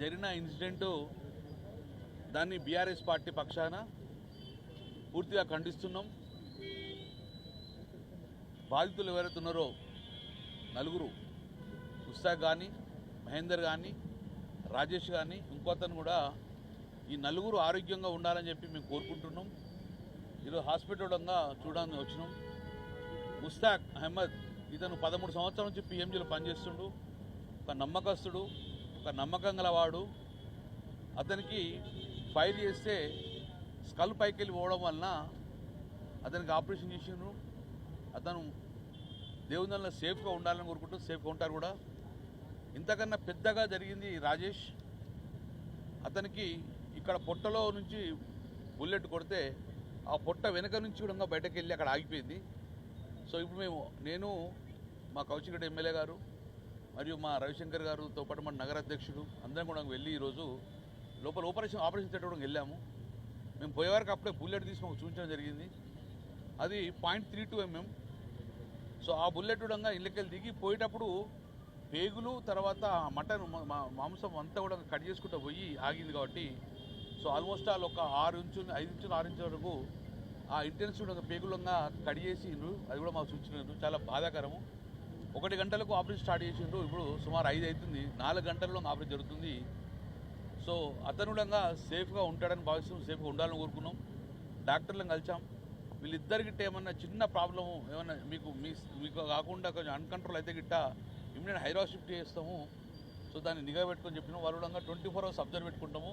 జరిగిన ఇన్సిడెంట్ దాన్ని BRS party పక్షాన పూర్తిగా ఖండిస్తున్నాం. బాధితులు ఎవరైతే ఉన్నారో నలుగురు, ముస్తాక్ కానీ, మహేందర్ కానీ, రాజేష్ కానీ, ఇంకోతను కూడా, ఈ నలుగురు ఆరోగ్యంగా ఉండాలని చెప్పి మేము కోరుకుంటున్నాం. ఈరోజు హాస్పిటల్గా చూడడానికి వచ్చినాం. ముస్తాక్ అహ్మద్ ఇతను 13 సంవత్సరాల నుంచి పిఎంజీలో పనిచేస్తుండు. ఒక నమ్మకస్తుడు, ఒక నమ్మకం గలవాడు. అతనికి ఫైర్ చేస్తే స్కల్ పైకి వెళ్ళి పోవడం వలన అతనికి ఆపరేషన్ చేసిండ్రు. అతను దేవుని సేఫ్గా ఉండాలని కోరుకుంటూ సేఫ్గా ఉంటారు కూడా. ఇంతకన్నా పెద్దగా జరిగింది రాజేష్. అతనికి ఇక్కడ పొట్టలో నుంచి బుల్లెట్ కొడితే ఆ పొట్ట వెనక నుంచి కూడా బయటకు వెళ్ళి అక్కడ ఆగిపోయింది. సో ఇప్పుడు నేను మా కౌశిక్ ఎమ్మెల్యే గారు మరియు మా రవిశంకర్ గారుతో పాటు మన నగర అధ్యక్షుడు అందరం కూడా వెళ్ళి ఈరోజు లోపల ఆపరేషన్ థియేటర్ కూడా వెళ్ళాము. మేము పోయేవారికి అప్పుడే బుల్లెట్ తీసి మాకు చూపించడం జరిగింది. అది 0.32 mm. సో ఆ బుల్లెట్ కూడా ఇళ్ళకెళ్ళి దిగి పోయేటప్పుడు పేగులు తర్వాత మటన్ మాంసం అంతా కూడా కట్ చేసుకుంటూ పోయి ఆగింది కాబట్టి సో ఆల్మోస్ట్ ఆల్ ఒక 5 నుంచి 6 ఇంచుల వరకు ఆ ఇంటెన్సివ్ ఒక పేగులంగా కట్ చేసిండ్రు. అది కూడా మాకు సూచించారు. చాలా బాధాకరము. 1 గంటలకు ఆపరేషన్ స్టార్ట్ చేసిండ్రు. ఇప్పుడు సుమారు 5 అవుతుంది. 4 గంటల్లో ఆపరేషన్ జరుగుతుంది. సో అతను కూడా సేఫ్గా ఉంటాడని భావిస్తున్నాం. సేఫ్గా ఉండాలని కోరుకున్నాం. డాక్టర్లను కలిసాం. వీళ్ళిద్దరికి ఏమన్నా చిన్న ప్రాబ్లము ఏమన్నా మీకు కాకుండా కొంచెం అన్కంట్రోల్ అయితే గిట్ట ఇమ్మీడియట్ హైదరాబాద్ షిఫ్ట్ చేస్తాము. సో దాన్ని నిఘా పెట్టుకొని చెప్పినాం. వాళ్ళు కూడా 24 hours అబ్జర్వ్ పెట్టుకుంటాము.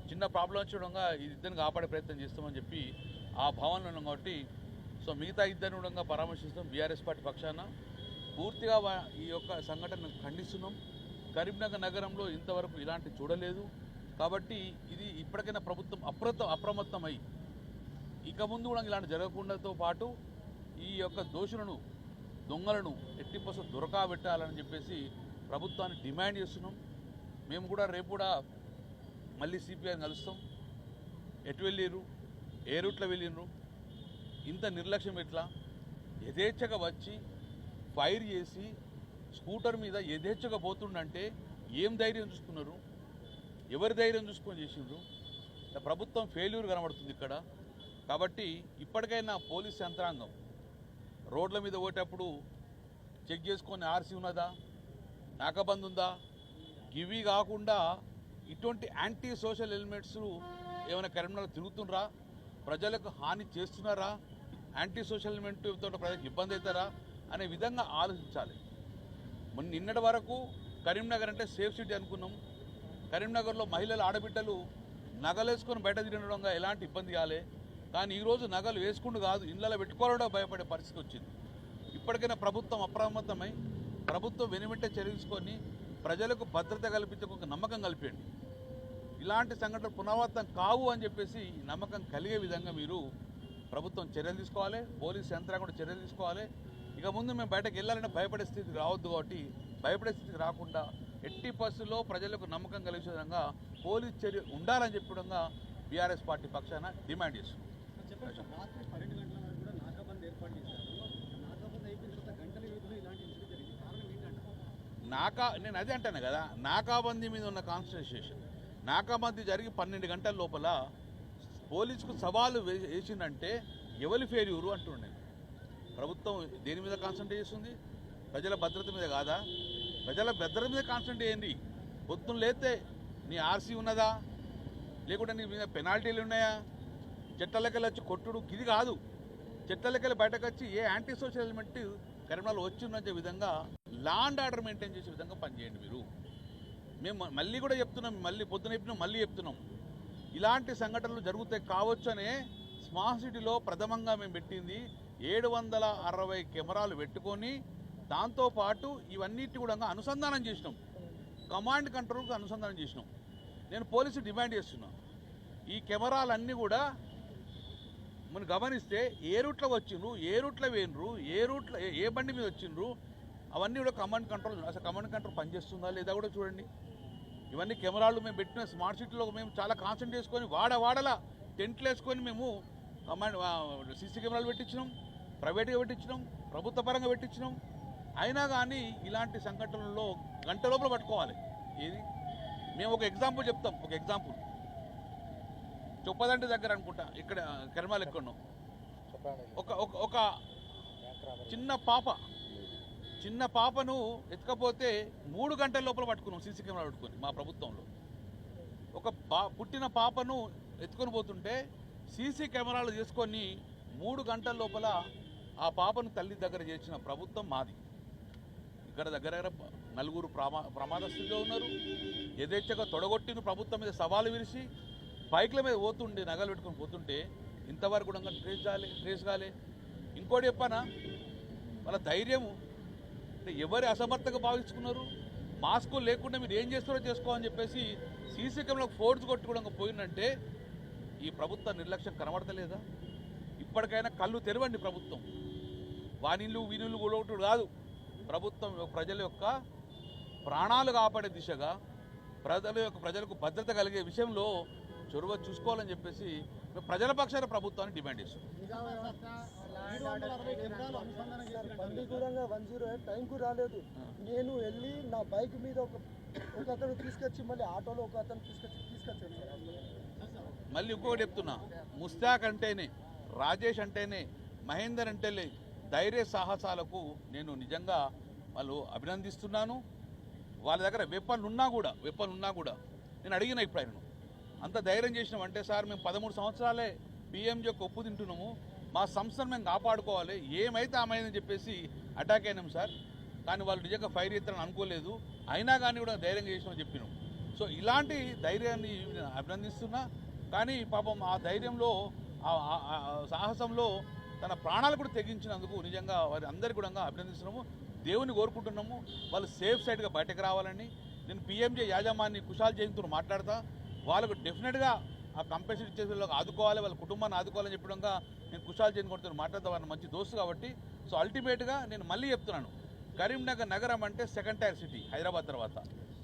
చిన్న ప్రాబ్లం వచ్చేయడంగా ఇద్దరిని కాపాడే ప్రయత్నం చేస్తామని చెప్పి ఆ భావనలో ఉన్నాం కాబట్టి సో మిగతా ఇద్దరిని కూడా పరామర్శిస్తాం. బీఆర్ఎస్ పార్టీ పక్షాన పూర్తిగా ఈ యొక్క సంఘటనను ఖండిస్తున్నాం. కరీంనగర్ నగరంలో ఇంతవరకు ఇలాంటి చూడలేదు కాబట్టి ఇది ఇప్పటికైనా ప్రభుత్వం అప్రమత్తమై ఇక ముందు కూడా ఇలాంటి జరగకుండాతో పాటు ఈ యొక్క దొంగలను ఎట్టి కోసం దొరకబెట్టాలని చెప్పేసి ప్రభుత్వాన్ని డిమాండ్ చేస్తున్నాం. మేము కూడా రేపు కూడా మళ్ళీ సిపిఐని కలుస్తాం. ఎటు వెళ్ళిర్రు, ఏ రూట్లో వెళ్ళిండ్రు, ఇంత నిర్లక్ష్యం ఎట్లా, యథేచ్ఛగా వచ్చి ఫైర్ చేసి స్కూటర్ మీద యథేచ్ఛగా పోతుండంటే ఏం ధైర్యం చూసుకున్నారు, ఎవరి ధైర్యం చూసుకొని చేసిండ్రు. ప్రభుత్వం ఫెయిల్యూర్ కనబడుతుంది ఇక్కడ. కాబట్టి ఇప్పటికైనా పోలీస్ యంత్రాంగం రోడ్ల మీద పోయేటప్పుడు చెక్ చేసుకొని ఆర్సీ ఉన్నదా, నాకాబంద్ ఉందా, ఇవి కాకుండా ఇటువంటి యాంటీ సోషల్ ఎలిమెంట్స్ ఏమైనా కరీంనగర్ తిరుగుతుండ్రా, ప్రజలకు హాని చేస్తున్నారా, యాంటీ సోషల్ ఎలిమెంట్ తోటి ప్రజలకు ఇబ్బంది అవుతారా అనే విధంగా ఆలోచించాలి. నిన్నటి వరకు కరీంనగర్ అంటే సేఫ్ సిటీ అనుకున్నాం. కరీంనగర్లో మహిళలు ఆడబిడ్డలు నగలేసుకొని బయట తిరగడంగా ఎలాంటి ఇబ్బంది కాలే. కానీ ఈరోజు నగలు వేసుకుంటూ కాదు, ఇళ్ళలో పెట్టుకోవడం భయపడే పరిస్థితి వచ్చింది. ఇప్పటికైనా ప్రభుత్వం అప్రమత్తమై ప్రభుత్వం వెనువెంటే చర్యించుకొని ప్రజలకు భద్రత కల్పించే ఒక నమ్మకం కల్పించండి. ఇలాంటి సంఘటనలు పునరావృతం కావు అని చెప్పేసి నమ్మకం కలిగే విధంగా మీరు ప్రభుత్వం చర్యలు తీసుకోవాలి. పోలీస్ యంత్రాంగం కూడా చర్యలు తీసుకోవాలి. ఇక ముందు మేము బయటకు వెళ్ళాలంటే భయపడే స్థితికి రావద్దు. కాబట్టి భయపడే స్థితికి రాకుండా ఎట్టి పరిస్థితుల్లో ప్రజలకు నమ్మకం కలిగే విధంగా పోలీస్ చర్య ఉండాలని చెప్పడంగా బీఆర్ఎస్ పార్టీ పక్షాన డిమాండ్ చేస్తున్నాం. నేను అదే అంటాను కదా, నాకాబందీ మీద ఉన్న కాన్సన్ట్రేషన్, నాకాబందీ జరిగి 12 గంటల లోపల పోలీసుకు సవాలు వేసిందంటే ఎవరి ఫెయిల్యూరు అంటుండే. ప్రభుత్వం దేని మీద కాన్సన్ట్రేట్ చేస్తుంది? ప్రజల భద్రత మీద కాదా? ప్రజల భద్రత మీద కాన్సన్ట్రేట్ చేయండి. పొద్దున్న లేతే నీ ఆర్సీ ఉన్నదా, లేకుంటే నీ మీద పెనాల్టీలు ఉన్నాయా, చట్టాలకెళ్ళి వచ్చి కొట్టుడు ఇది కాదు. చట్టాలకెళ్ళి బయటకు వచ్చి ఏ యాంటీ సోషల్ ఎలిమెంట్ కరీంనగర్లో వచ్చిందనే విధంగా లా అండ్ ఆర్డర్ మెయింటైన్ చేసే విధంగా పనిచేయండి మీరు. మేము మళ్ళీ కూడా చెప్తున్నాం, మళ్ళీ పొద్దున చెప్పినాం, మళ్ళీ చెప్తున్నాం, ఇలాంటి సంఘటనలు జరుగుతాయి కావచ్చు అనే స్మార్ట్ సిటీలో ప్రథమంగా మేము పెట్టింది 760 కెమెరాలు పెట్టుకొని దాంతోపాటు ఇవన్నిటి కూడా అనుసంధానం చేసినాం. కమాండ్ కంట్రోల్కి అనుసంధానం చేసినాం. నేను పోలీసు డిమాండ్ చేస్తున్నాను, ఈ కెమెరాలన్నీ కూడా మనం గమనిస్తే ఏ రూట్లో వచ్చిండ్రు, ఏ రూట్లో వేయండ్రు, ఏ బండి మీద వచ్చిండ్రు, అవన్నీ కూడా కమాండ్ కంట్రోల్. అసలు కమాండ్ కంట్రోల్ పనిచేస్తుందా లేదా కూడా చూడండి. ఇవన్నీ కెమెరాలు మేము పెట్టిన స్మార్ట్ సిటీలో మేము చాలా కాన్సన్ట్రేట్ చేసుకొని వాడలా టెంట్లు వేసుకొని మేము కమాండ్ సీసీ కెమెరాలు పెట్టించినాం, ప్రైవేట్గా పెట్టించినాం, ప్రభుత్వ పరంగా పెట్టించినాం. అయినా కానీ ఇలాంటి సంఘటనల్లో గంట లోపల పట్టుకోవాలి. ఏది మేము ఒక ఎగ్జాంపుల్ చెప్తాం. ఒక ఎగ్జాంపుల్ చొప్పదండి దగ్గర అనుకుంటా, ఇక్కడ కెరమాలు ఎక్కడో ఒక ఒక ఒక చిన్న పాపను ఎత్తుకపోతే 3 గంటల లోపల పట్టుకున్నాం సీసీ కెమెరా పెట్టుకొని మా ప్రభుత్వంలో. ఒక పుట్టిన పాపను ఎత్తుకొని పోతుంటే సీసీ కెమెరాలు తీసుకొని 3 గంటల లోపల ఆ పాపను తల్లి దగ్గర చేసిన ప్రభుత్వం మాది. ఇక్కడ దగ్గర 4 ప్రమాద స్థితిలో ఉన్నారు. యథేచ్ఛగా తొడగొట్టిన ప్రభుత్వం మీద సవాలు విరిచి బైక్ల మీద పోతుండే, నగలు పెట్టుకొని పోతుంటే ఇంతవరకు కూడా ట్రేస్ కాలే. ఇంకోటి చెప్పానా, వాళ్ళ ధైర్యము అంటే ఎవరి అసమర్థంగా భావించుకున్నారు. మాస్కులు లేకుండా మీరు ఏం చేస్తారో చేసుకోవాలని చెప్పేసి సీసీ కెమెరాలకు ఫోర్స్ కొట్టుకోవడం పోయిందంటే ఈ ప్రభుత్వ నిర్లక్ష్యం కనబడతలేదా? ఇప్పటికైనా కళ్ళు తెరవండి ప్రభుత్వం. వానిళ్ళు వీనిళ్ళు కూడా కాదు, ప్రభుత్వం ప్రజల యొక్క ప్రాణాలు కాపాడే దిశగా ప్రజలకు భద్రత కలిగే విషయంలో చొరవ చూసుకోవాలని చెప్పేసి మేము ప్రజల పక్షాన ప్రభుత్వాన్ని డిమాండ్ చేస్తాం. టైంకు రాలేదు. నేను వెళ్ళి నా బైక్ మీద ఒక అతను తీసుకొచ్చి మళ్ళీ ఆటోలో ఒక అతను తీసుకొచ్చాను. మళ్ళీ ఇంకొకటి చెప్తున్నా, ముస్తాక్ అంటేనే, రాజేష్ అంటేనే, మహేందర్ అంటేనే ధైర్య సాహసాలకు నేను నిజంగా వాళ్ళు అభినందిస్తున్నాను. వాళ్ళ దగ్గర వెపన్ ఉన్నా కూడా నేను అడిగిన ఇప్పుడు ఆయనను అంత ధైర్యం చేసినామంటే, సార్ మేము 13 సంవత్సరాలే పిఎంజీకి ఒప్పు తింటున్నాము, మా సంస్థను మేము కాపాడుకోవాలి, ఏమైతే ఆమెదని చెప్పేసి అటాక్ అయినాం సార్. కానీ వాళ్ళు నిజంగా ఫైర్ చేస్తారని అనుకోలేదు, అయినా కానీ కూడా ధైర్యంగా చేసినామని చెప్పినాం. సో ఇలాంటి ధైర్యాన్ని అభినందిస్తున్నా. కానీ పాపం ఆ ధైర్యంలో సాహసంలో తన ప్రాణాలు కూడా తెగించినందుకు నిజంగా వారి అందరికీ కూడా అభినందిస్తున్నాము. దేవుని కోరుకుంటున్నాము వాళ్ళు సేఫ్ సైడ్గా బయటకు రావాలని. నేను పిఎంజే యాజమాన్య కుశాల్ జయంతో మాట్లాడతా, వాళ్ళకు డెఫినెట్గా ఆ కంపెన్సేషన్ ఇచ్చే వాళ్ళకి ఆదుకోవాలి, వాళ్ళ కుటుంబాన్ని ఆదుకోవాలని చెప్పడంగా నేను కుశాల్ జైన్ కొడుతూ మాట్లాడతా. వాళ్ళని మంచి దోస్తు కాబట్టి. సో అల్టిమేట్గా నేను మళ్ళీ చెప్తున్నాను, కరీంనగర్ నగరం అంటే సెకండ్ టైర్ సిటీ హైదరాబాద్ తర్వాత.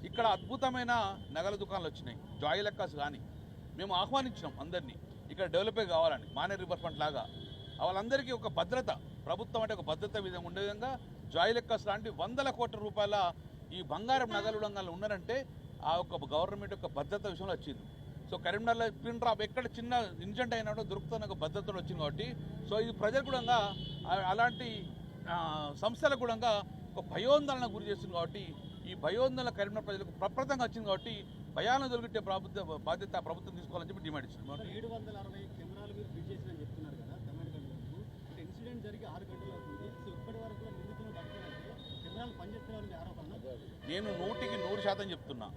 ఇక్కడ అద్భుతమైన నగల దుకాణాలు వచ్చినాయి, జాయ్ లెక్కాస్ కానీ మేము ఆహ్వానించినాం అందరినీ ఇక్కడ డెవలపే కావాలని. మానేర్ రివర్ ఫ్రంట్ లాగా వాళ్ళందరికీ ఒక భద్రత, ప్రభుత్వం అంటే ఒక భద్రత విధంగా ఉండే విధంగా జాయ్ లెక్కాస్ లాంటి 100 కోట్ల రూపాయల ఈ బంగారం నగలు ఉన్నారంటే ఆ యొక్క గవర్నమెంట్ యొక్క భద్రత విషయంలో వచ్చింది. సో కరీంనగర్లో పిన్ డ్రాప్ ఎక్కడ చిన్న ఇన్సిడెంట్ అయినా దొరుకుతున్న ఒక భద్రత వచ్చింది కాబట్టి, సో ఇది ప్రజలు కూడా అలాంటి సంస్థలకు కూడా ఒక భయోందోళన గురి చేస్తుంది కాబట్టి, ఈ భయోందోళన కరీంనగర్ ప్రజలకు ప్రప్రదంగా వచ్చింది కాబట్టి భయాలను దొరికితే బాధ్యత ప్రభుత్వం తీసుకోవాలని చెప్పి డిమాండ్ ఇచ్చింది. 760 కెమెరాలు మీరు ఫిట్ చేసినని చెప్తున్నారు కదా కమాండ్ కంట్రోల్. అంటే ఇన్సిడెంట్ జరిగి 6 గంటలు అవుతుంది. సో ఇప్పటి వరకు కూడా నిందితులను పట్టుకోవాలంటే కెమెరాలు పనిచేస్తున్నారని ఆరోపణ. నేను 100% చెప్తున్నా.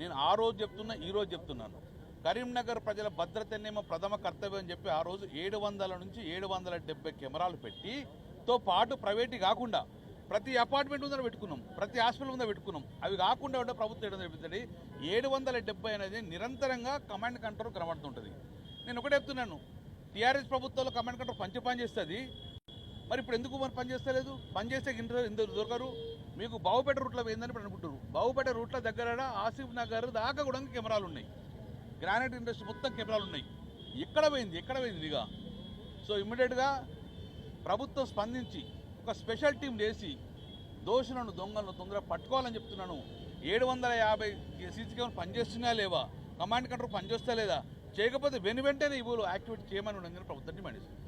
నేను ఆ రోజు చెప్తున్నా, ఈ రోజు చెప్తున్నాను. కరీంనగర్ ప్రజల భద్రతనేమో ప్రథమ కర్తవ్యం అని చెప్పి ఆ రోజు 700 నుంచి 770 కెమెరాలు పెట్టితో పాటు ప్రైవేట్ కాకుండా ప్రతి అపార్ట్మెంట్ ముందర పెట్టుకున్నాం, ప్రతి హాస్పిటల్ ముందర పెట్టుకున్నాం. అవి కాకుండా ఉంటే ప్రభుత్వం 770 అనేది నిరంతరంగా కమాండ్ కంట్రోల్ కనబడుతుంటుంది. నేను ఒకటే చెప్తున్నాను, టీఆర్ఎస్ ప్రభుత్వంలో కమాండ్ కంట్రోల్ పనిచేస్తుంది. మరి ఇప్పుడు ఎందుకు పనిచేస్తలేదు? పనిచేస్తే ఇంత దొరకరు. మీకు బావుపేట రూట్లో పోయిందని ఇప్పుడు అనుకుంటారు. బావుపేట రూట్ల దగ్గర ఆసిఫ్ నగర్ దాకా కూడా కెమెరాలు ఉన్నాయి, గ్రానైట్ ఇండస్ట్రీ మొత్తం కెమెరాలు ఉన్నాయి. ఎక్కడ పోయింది ఇక? సో ఇమ్మీడియట్గా ప్రభుత్వం స్పందించి ఒక స్పెషల్ టీం వేసి దోషులను, దొంగలను తొందరగా పట్టుకోవాలని చెప్తున్నాను. 750 సీసీ కెమెరా పనిచేస్తున్నాయా లేవా, కమాండ్ కంట్రోల్ పనిచేస్తా లేదా, చేయకపోతే వెంటనే ఇవ్వలు యాక్టివేట్ చేయమని ఉండని ప్రభుత్వం డిమాండ్ చేస్తుంది.